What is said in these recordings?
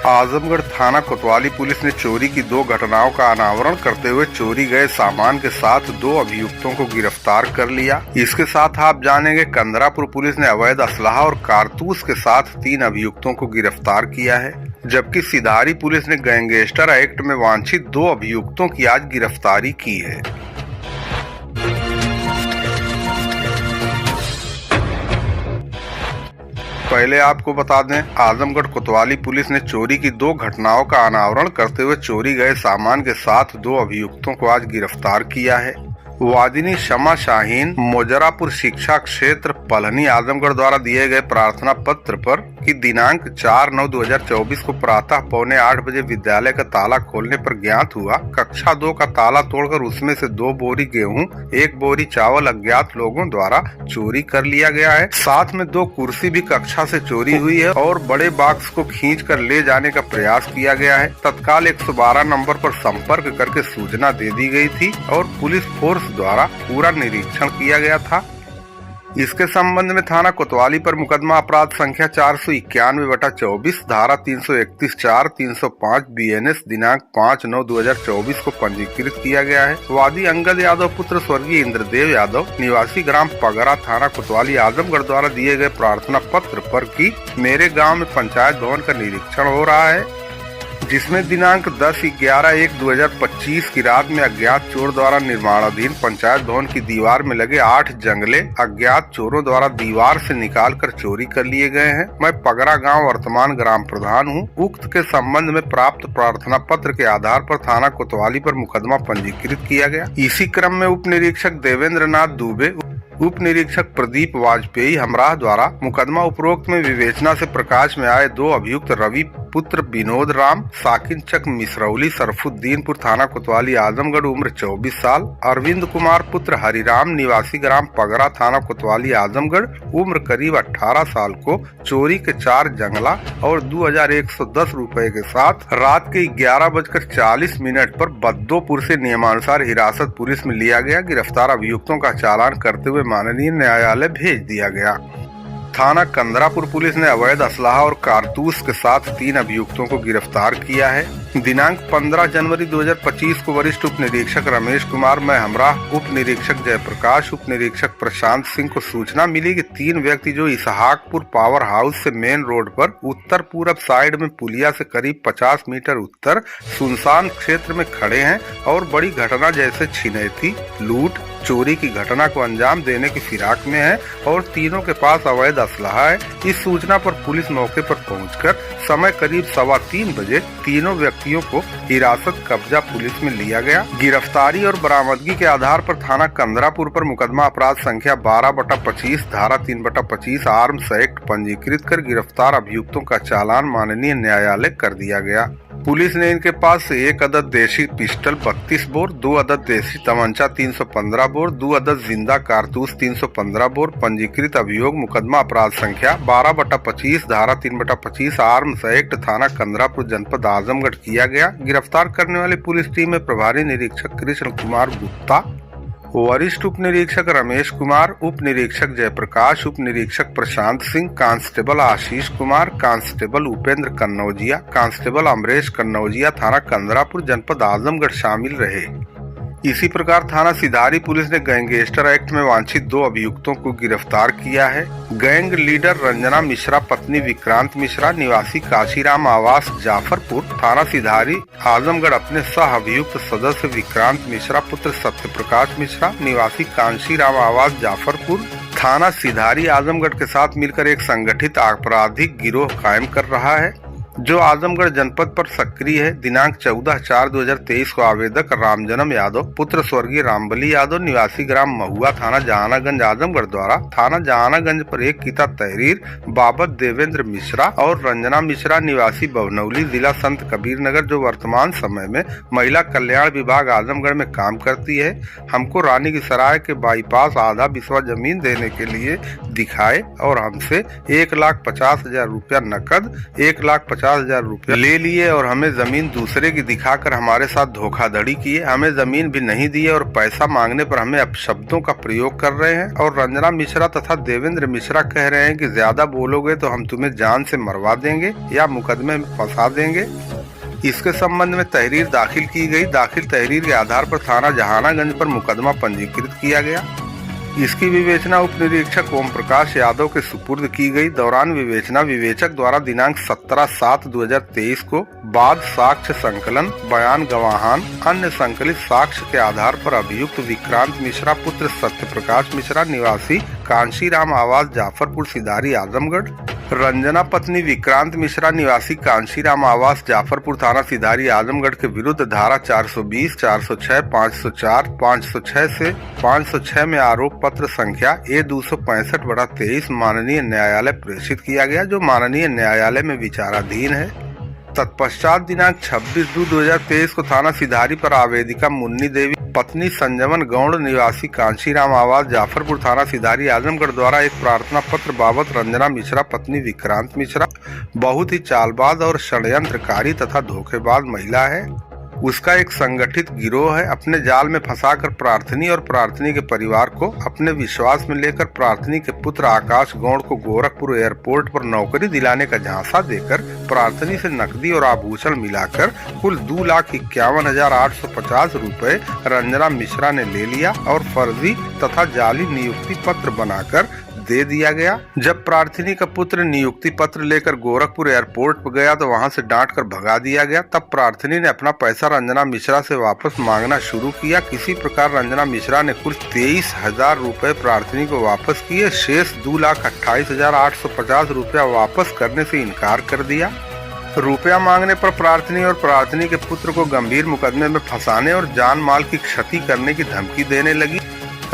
आजमगढ़ थाना कोतवाली पुलिस ने चोरी की 2 घटनाओं का अनावरण करते हुए चोरी गए सामान के साथ 2 अभियुक्तों को गिरफ्तार कर लिया। इसके साथ आप जानेंगे कंदरापुर पुलिस ने अवैध असलाहा और कारतूस के साथ 3 अभियुक्तों को गिरफ्तार किया है, जबकि सिधारी पुलिस ने गैंगस्टर एक्ट में वांछित 2 अभियुक्तों की आज गिरफ्तारी की है। पहले आपको बता दें, आजमगढ़ कोतवाली पुलिस ने चोरी की 2 घटनाओं का अनावरण करते हुए चोरी गए सामान के साथ 2 अभियुक्तों को आज गिरफ्तार किया है। वादिनी शमा शाहीन मोजरापुर शिक्षा क्षेत्र पलहनी आजमगढ़ द्वारा दिए गए प्रार्थना पत्र पर कि दिनांक 4/9/2024 को प्रातः 7:45 बजे विद्यालय का ताला खोलने पर ज्ञात हुआ कक्षा 2 का ताला तोड़कर उसमें से 2 बोरी गेहूं, 1 बोरी चावल अज्ञात लोगों द्वारा चोरी कर लिया गया है। साथ में 2 कुर्सी भी कक्षा से चोरी हुई है और बड़े बॉक्स को खींचकर ले जाने का प्रयास किया गया है। तत्काल 112 नंबर पर संपर्क करके सूचना दे दी गई थी और पुलिस फोर्स द्वारा पूरा निरीक्षण किया गया था। इसके संबंध में थाना कोतवाली पर मुकदमा अपराध संख्या 491/24 धारा 331(4) 305 BNS दिनांक 5/9/2024 को पंजीकृत किया गया है। वादी अंगद यादव पुत्र स्वर्गीय इंद्रदेव यादव निवासी ग्राम पगरा थाना कोतवाली आजमगढ़ द्वारा दिए गए प्रार्थना पत्र पर कि मेरे गांव में पंचायत भवन का निरीक्षण हो रहा है, जिसमें दिनांक 10/11/2025 की रात में अज्ञात चोर द्वारा निर्माणाधीन पंचायत भवन की दीवार में लगे 8 जंगले अज्ञात चोरों द्वारा दीवार से निकालकर चोरी कर लिए गए हैं। मैं पगरा गांव वर्तमान ग्राम प्रधान हूं। उक्त के संबंध में प्राप्त प्रार्थना पत्र के आधार पर थाना कोतवाली पर मुकदमा पंजीकृत किया गया। इसी क्रम में उप निरीक्षक देवेंद्र नाथ दुबे, उप निरीक्षक प्रदीप वाजपेयी हमराह द्वारा मुकदमा उपरोक्त में विवेचना से प्रकाश में आए 2 अभियुक्त रवि पुत्र विनोद राम साकिन चक मिसरौली सरफुद्दीनपुर थाना कोतवाली आजमगढ़ उम्र 24 साल, अरविंद कुमार पुत्र हरिराम निवासी ग्राम पगरा थाना कोतवाली आजमगढ़ उम्र करीब 18 साल को चोरी के 4 जंगला और 2110 रुपए के साथ रात के 11:40 पर बद्दोपुर से नियमानुसार हिरासत पुलिस में लिया गया। गिरफ्तार अभियुक्तों का चालान करते हुए माननीय न्यायालय भेज दिया गया। थाना कंदरापुर पुलिस ने अवैध असलाहा और कारतूस के साथ 3 अभियुक्तों को गिरफ्तार किया है। दिनांक 15 जनवरी 2025 को वरिष्ठ उप निरीक्षक रमेश कुमार में हमराह, उप निरीक्षक जयप्रकाश, उप निरीक्षक प्रशांत सिंह को सूचना मिली कि 3 व्यक्ति जो इसहाकपुर पावर हाउस से मेन रोड पर उत्तर पूरब साइड में पुलिया से करीब 50 मीटर उत्तर सुनसान क्षेत्र में खड़े हैं और बड़ी घटना जैसे छिनैती, लूट, चोरी की घटना को अंजाम देने की फिराक में है और तीनों के पास अवैध असलाहा है। इस सूचना पर पुलिस मौके पर पहुंचकर समय करीब 3:15 बजे तीनों व्यक्तियों को हिरासत कब्जा पुलिस में लिया गया। गिरफ्तारी और बरामदगी के आधार पर थाना कंदरापुर पर मुकदमा अपराध संख्या 12/25 धारा 3/25 आर्म्स एक्ट पंजीकृत कर गिरफ्तार अभियुक्तों का चालान माननीय न्यायालय कर दिया गया। पुलिस ने इनके पास से 1 अदद देशी पिस्टल 32 बोर, 2 अदद देशी तमंचा 315 बोर, 2 अदद जिंदा कारतूस 315 बोर पंजीकृत अभियोग मुकदमा अपराध संख्या 12/25 धारा 3/25 आर्म्स एक्ट थाना कंदरापुर जनपद आजमगढ़ किया गया। गिरफ्तार करने वाली पुलिस टीम में प्रभारी निरीक्षक कृष्ण कुमार गुप्ता, वरिष्ठ उप निरीक्षक रमेश कुमार, उप निरीक्षक जयप्रकाश, उप निरीक्षक Prashant Singh, constable Ashish Kumar, constable Upendra Kannaujia, constable Amresh Kannaujia थाना कंदरापुर जनपद आजमगढ़ शामिल रहे। इसी प्रकार थाना सिधारी पुलिस ने गैंगस्टर एक्ट में वांछित 2 अभियुक्तों को गिरफ्तार किया है। गैंग लीडर रंजना मिश्रा पत्नी विक्रांत मिश्रा निवासी काशीराम आवास जाफरपुर थाना सिधारी आजमगढ़ अपने सह अभियुक्त सदस्य विक्रांत मिश्रा पुत्र सत्यप्रकाश मिश्रा निवासी कांशीराम आवास जाफरपुर थाना सिधारी आजमगढ़ के साथ मिलकर एक संगठित आपराधिक गिरोह कायम कर रहा है, जो आजमगढ़ जनपद पर सक्रिय है। दिनांक 14/4/2023 को आवेदक रामजन्म यादव पुत्र स्वर्गीय रामबली यादव निवासी ग्राम महुआ थाना जहानागंज आजमगढ़ द्वारा थाना जहानागंज पर एक किता तहरीर बाबत देवेंद्र मिश्रा और रंजना मिश्रा निवासी बवनौली जिला संत कबीर नगर, जो वर्तमान समय में महिला कल्याण विभाग आजमगढ़ में काम करती है, हमको रानी की सराय के बाईपास आधा बिस्वा जमीन देने के लिए दिखाए और हमसे 1,50,000 रुपया नकद, 1,50,000 50,000 रुपये ले लिए और हमें जमीन दूसरे की दिखाकर हमारे साथ धोखाधड़ी किए। हमें जमीन भी नहीं दी और पैसा मांगने पर हमें अपशब्दों का प्रयोग कर रहे हैं और रंजना मिश्रा तथा देवेंद्र मिश्रा कह रहे हैं कि ज्यादा बोलोगे तो हम तुम्हें जान से मरवा देंगे या मुकदमे में फंसा देंगे। इसके संबंध में तहरीर दाखिल की गई। दाखिल तहरीर के आधार पर थाना जहानागंज पर मुकदमा पंजीकृत किया गया। इसकी विवेचना उप निरीक्षक ओम प्रकाश यादव के सुपुर्द की गई। दौरान विवेचना विवेचक द्वारा दिनांक 17/7/2023 को बाद साक्ष्य संकलन, बयान गवाहान, अन्य संकलित साक्ष्य के आधार पर अभियुक्त विक्रांत मिश्रा पुत्र सत्य प्रकाश मिश्रा निवासी कांशीराम आवास जाफरपुर सिधारी आजमगढ़, रंजना पत्नी विक्रांत मिश्रा निवासी कांशीराम आवास जाफरपुर थाना सिधारी आजमगढ़ के विरुद्ध धारा 420, 406, 504, 506 से 506 में आरोप पत्र संख्या A265/23 माननीय न्यायालय प्रेषित किया गया, जो माननीय न्यायालय में विचाराधीन है। तत्पश्चात दिनांक 26/2/2023 को थाना सिधारी पर आवेदिका मुन्नी देवी पत्नी संजमन गौड़ निवासी कांशीराम आवास जाफरपुर थाना सिधारी आजमगढ़ द्वारा एक प्रार्थना पत्र बाबत रंजना मिश्रा पत्नी विक्रांत मिश्रा बहुत ही चालबाज और षड्यंत्रकारी तथा धोखेबाज महिला है, उसका एक संगठित गिरोह है, अपने जाल में फंसाकर प्रार्थनी और प्रार्थनी के परिवार को अपने विश्वास में लेकर प्रार्थनी के पुत्र आकाश गौड़ को गोरखपुर एयरपोर्ट पर नौकरी दिलाने का झांसा देकर प्रार्थनी से नकदी और आभूषण मिलाकर कुल 2,51,850 रुपए रंजना मिश्रा ने ले लिया और फर्जी तथा जाली नियुक्ति पत्र बनाकर दे दिया गया। जब प्रार्थनी का पुत्र नियुक्ति पत्र लेकर गोरखपुर एयरपोर्ट पर गया तो वहां से डांट कर भगा दिया गया। तब प्रार्थनी ने अपना पैसा रंजना मिश्रा से वापस मांगना शुरू किया। किसी प्रकार रंजना मिश्रा ने कुल 23,000 रुपए प्रार्थनी को वापस किए। शेष 2,28,850 रुपया वापस करने से इनकार कर दिया। रुपया मांगने पर प्रार्थनी और प्रार्थनी के पुत्र को गंभीर मुकदमे में फंसाने और जान माल की क्षति करने की धमकी देने लगी।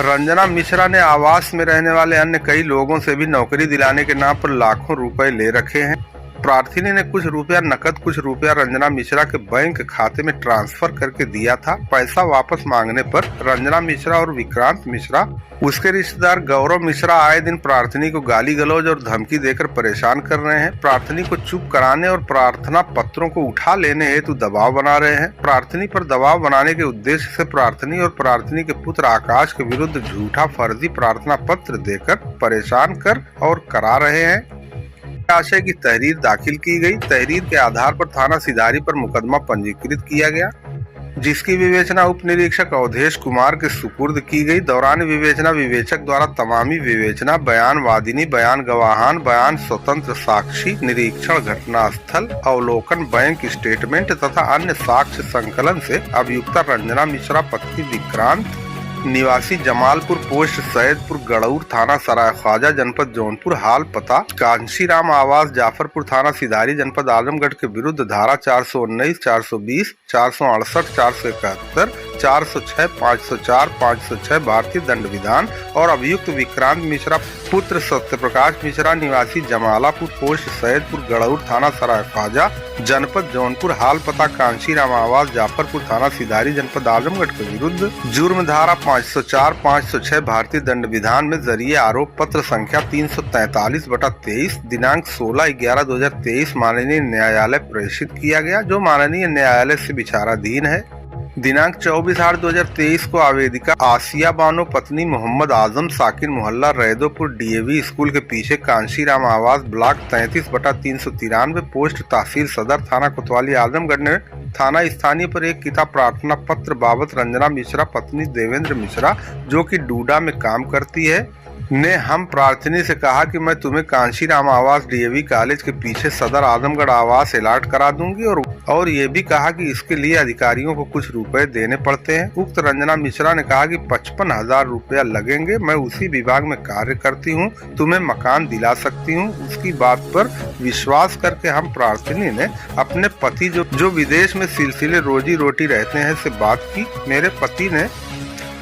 रंजना मिश्रा ने आवास में रहने वाले अन्य कई लोगों से भी नौकरी दिलाने के नाम पर लाखों रुपए ले रखे हैं। प्रार्थनी ने कुछ रुपया नकद, कुछ रुपया रंजना मिश्रा के बैंक खाते में ट्रांसफर करके दिया था। पैसा वापस मांगने पर रंजना मिश्रा और विक्रांत मिश्रा, उसके रिश्तेदार गौरव मिश्रा आए दिन प्रार्थनी को गाली गलौज और धमकी देकर परेशान कर रहे हैं। प्रार्थनी को चुप कराने और प्रार्थना पत्रों को उठा लेने हेतु दबाव बना रहे हैं। प्रार्थनी पर दबाव बनाने के उद्देश्य से प्रार्थनी और प्रार्थनी के पुत्र आकाश के विरुद्ध झूठा फर्जी प्रार्थना पत्र देकर परेशान कर और करा रहे हैं। आशय की तहरीर दाखिल की गई। तहरीर के आधार पर थाना सिधारी पर मुकदमा पंजीकृत किया गया, जिसकी विवेचना उप निरीक्षक अवधेश कुमार के सुपुर्द की गई। दौरान विवेचना विवेचक द्वारा तमामी विवेचना, बयान वादिनी, बयान गवाहान, बयान स्वतंत्र साक्षी, निरीक्षण घटनास्थल, अवलोकन, बैंक स्टेटमेंट तथा अन्य साक्ष्य संकलन से अभियुक्ता रंजना मिश्रा पत्नी विक्रांत निवासी जमालपुर पोस्ट सैदपुर गड़ौर थाना सराय ख्वाजा जनपद जौनपुर हाल पता कांशीराम आवास जाफरपुर थाना सिधारी जनपद आजमगढ़ के विरुद्ध धारा 419, 420, 468, 471, 406, 504, 506 भारतीय दंड विधान और अभियुक्त विक्रांत मिश्रा पुत्र सत्य प्रकाश मिश्रा निवासी जमालापुर पोस्ट सैदपुर गड़ौर थाना सराय ख्वाजा जनपद जौनपुर हाल पता कांशीराम आवास जाफरपुर थाना सिधारी जनपद आजमगढ़ के विरुद्ध जुर्म धारा 504, 506 भारतीय दंड विधान में जरिए आरोप पत्र संख्या 343/23 दिनांक 16/11/2023 माननीय न्यायालय प्रेषित किया गया, जो माननीय न्यायालय से विचाराधीन है। दिनांक 24/8/2023 को आवेदिका आसिया बानो पत्नी मोहम्मद आजम साकिर मोहल्ला रैदोपुर DAV स्कूल के पीछे कांशीराम आवास ब्लॉक 33/393 पोस्ट तहसील सदर थाना कोतवाली आजमगढ़ ने थाना स्थानीय पर एक किताब प्रार्थना पत्र बाबत रंजना मिश्रा पत्नी देवेंद्र मिश्रा, जो कि डूडा में काम करती है, ने हम प्रार्थनी से कहा कि मैं तुम्हें कांशीराम आवास DAV कॉलेज के पीछे सदर आजमगढ़ आवास अलॉट करा दूंगी और ये भी कहा कि इसके लिए अधिकारियों को कुछ रुपए देने पड़ते हैं। उक्त रंजना मिश्रा ने कहा कि 55,000 रुपया लगेंगे, मैं उसी विभाग में कार्य करती हूँ, तुम्हें मकान दिला सकती हूँ। उसकी बात पर विश्वास करके हम प्रार्थनी ने अपने पति जो विदेश में सिलसिले रोजी रोटी रहते हैं से बात की। मेरे पति ने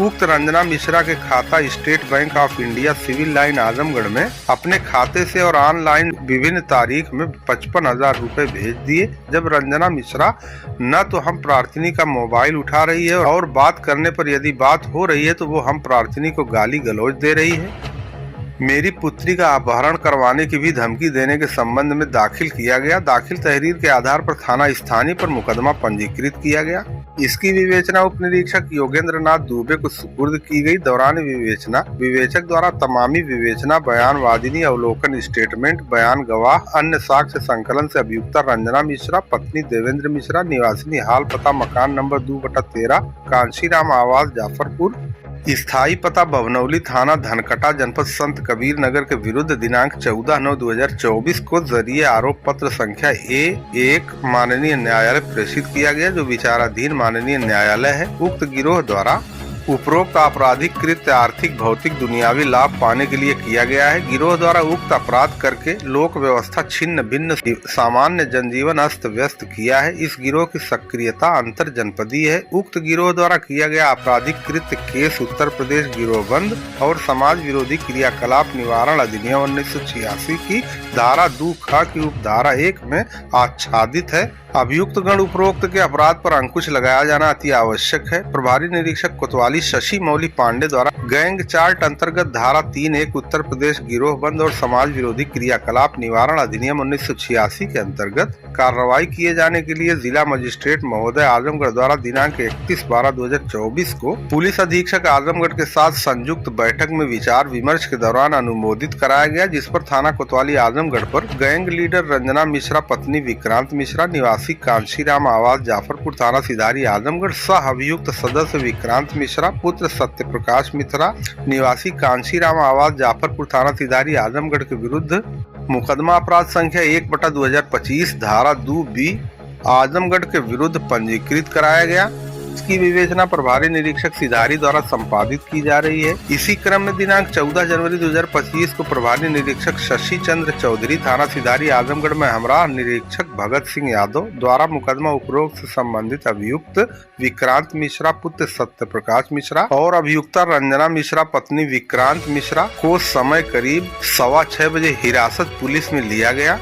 उक्त रंजना मिश्रा के खाता state bank of India civil line Azamgarh में अपने खाते से और ऑनलाइन विभिन्न तारीख में 55,000 रुपए भेज दिए। जब रंजना मिश्रा न तो हम प्रार्थनी का मोबाइल उठा रही है और बात करने पर यदि बात हो रही है तो वो हम प्रार्थनी को गाली गलौज दे रही है। मेरी पुत्री का अपहरण करवाने की भी धमकी देने के संबंध में दाखिल किया गया। दाखिल तहरीर के आधार पर थाना स्थानीय पर मुकदमा पंजीकृत किया गया। इसकी विवेचना उप निरीक्षक योगेंद्र नाथ दुबे को सुपुर्द की गई। दौरान विवेचना विवेचक द्वारा तमामी विवेचना, बयान, वादिनी अवलोकन, स्टेटमेंट, बयान, गवाह, अन्य साक्ष्य संकलन से अभियुक्ता रंजना मिश्रा, पत्नी देवेंद्र मिश्रा, निवासिनी हाल पता मकान नंबर 2/13, कांशीराम आवास जाफरपुर, स्थायी पता भवनौली, थाना धनकटा, जनपद संत कबीर नगर के विरुद्ध दिनांक 14/9/2024 को जरिए आरोप पत्र संख्या A1 माननीय न्यायालय प्रेषित किया गया, जो विचाराधीन माननीय न्यायालय है। उक्त गिरोह द्वारा उपरोक्त आपराधिक कृत्य आर्थिक, भौतिक, दुनियावी लाभ पाने के लिए किया गया है। गिरोह द्वारा उक्त अपराध करके लोक व्यवस्था छिन्न भिन्न, सामान्य जनजीवन अस्त व्यस्त किया है। इस गिरोह की सक्रियता अंतर जनपदीय है। उक्त गिरोह द्वारा किया गया आपराधिक कृत्य केस उत्तर प्रदेश गिरोहबंद और समाज विरोधी क्रियाकलाप निवारण अधिनियम 1986 की धारा 2 की उपधारा 1 में आच्छादित है। अभियुक्त गण उपरोक्त के अपराध पर अंकुश लगाया जाना अति आवश्यक है। प्रभारी निरीक्षक कोतवाली शशि मौली पांडे द्वारा गैंग चार्ट अंतर्गत धारा 3(1) उत्तर प्रदेश गिरोहबंद और समाज विरोधी क्रियाकलाप निवारण अधिनियम 1986 के अंतर्गत कार्रवाई किए जाने के लिए जिला मजिस्ट्रेट महोदय आजमगढ़ द्वारा दिनांक 31/12/2024 को पुलिस अधीक्षक आजमगढ़ के साथ संयुक्त बैठक में विचार विमर्श के दौरान अनुमोदित कराया गया, जिस पर थाना कोतवाली आजमगढ़ पर गैंग लीडर रंजना मिश्रा, पत्नी विक्रांत मिश्रा, निवासी कांशीराम आवास जाफरपुर, थाना सिधारी आजमगढ़, सह अभियुक्त सदस्य विक्रांत मिश्रा, पुत्र सत्य प्रकाश मिश्रा, निवासी कांशीराम आवास जाफरपुर, थाना सिधारी आजमगढ़ के विरुद्ध मुकदमा अपराध संख्या 1/2025 धारा 2B आजमगढ़ के विरुद्ध पंजीकृत कराया गया। इसकी विवेचना प्रभारी निरीक्षक सिधारी द्वारा संपादित की जा रही है। इसी क्रम में दिनांक 14 जनवरी 2025 को प्रभारी निरीक्षक शशि चंद्र चौधरी, थाना सिधारी आजमगढ़ में हमरा निरीक्षक भगत सिंह यादव द्वारा मुकदमा उपरोक्त से संबंधित अभियुक्त विक्रांत मिश्रा, पुत्र सत्य प्रकाश मिश्रा और अभियुक्ता रंजना मिश्रा, पत्नी विक्रांत मिश्रा को समय करीब 6:15 बजे हिरासत पुलिस में लिया गया।